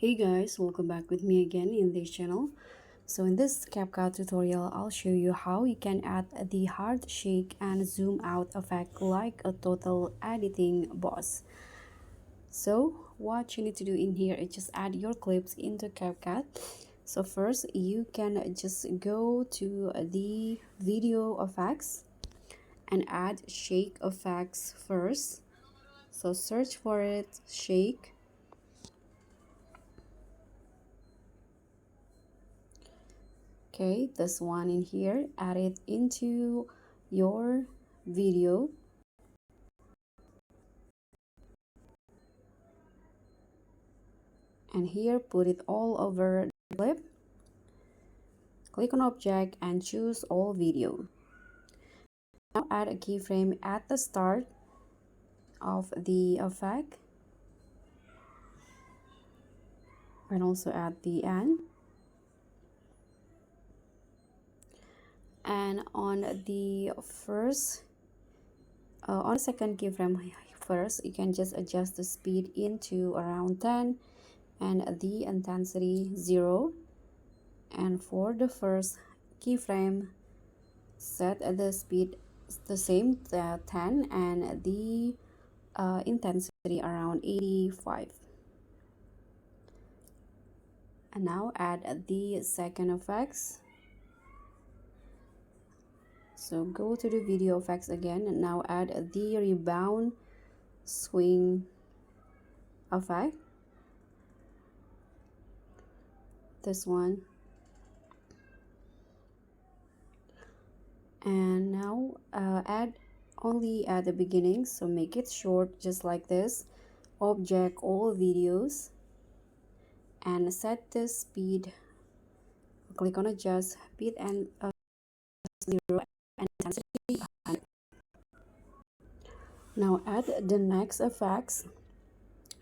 Hey guys, welcome back with me again in this channel. So in this CapCut tutorial, I'll show you how you can add the hard shake and zoom out effect like a total editing boss. So what you need to do in here is just add your clips into CapCut. So first you can just go to the video effects and add shake effects first. So search for it, shake. Okay, this one in here, add it into your video. And here, put it all over the clip. Click on object and choose all video. Now add a keyframe at the start of the effect. And also at the end. And on the second keyframe first, you can just adjust the speed into around 10 and the intensity 0. And for the first keyframe, set the speed the same, 10, and the intensity around 85. And now add the second effects. So go to the video effects again and now add the rebound swing effect. This one. And now add only at the beginning, so make it short just like this. Object all videos and set the speed. Click on adjust speed and 0 and intensity 100. Now add the next effects.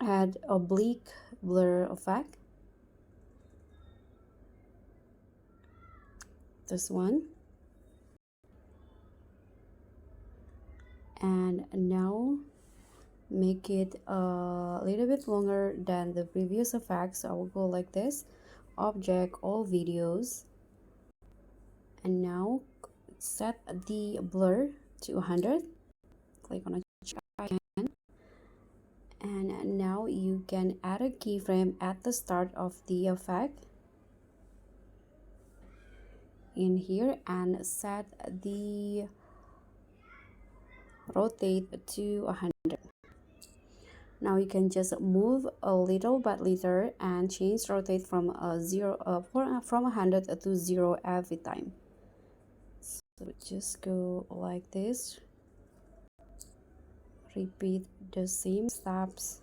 Add oblique blur effect. This one. And now make it a little bit longer than the previous effect, so I will go like this. Object all videos, and now set the blur to 100. Click on a check again, and now you can add a keyframe at the start of the effect in here and set the rotate to 100. Now you can just move a little but later and change rotate from 100 to 0 every time. So just go like this. Repeat the same steps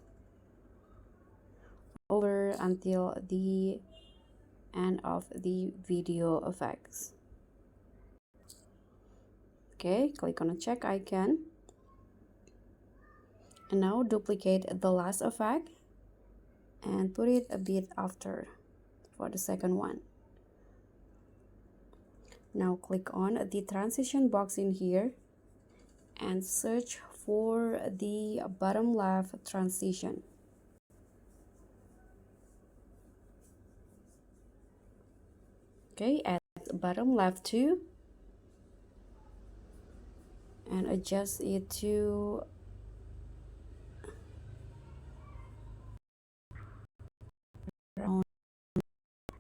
over until the end of the video effects. Okay, click on a check icon. And now duplicate the last effect and put it a bit after for the second one. Now click on the transition box in here and search for the bottom left transition. Okay, add bottom left too and adjust it to around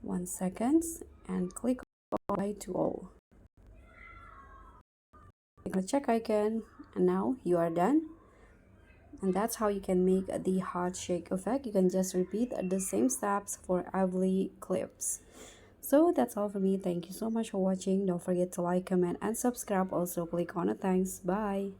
1 second and click apply to all. Click on the check icon and now you are done. And that's how you can make the hard shake effect. You can just repeat the same steps for every clips. So that's all for me. Thank you so much for watching. Don't forget to like, comment, and subscribe. Also click on the thanks. Bye.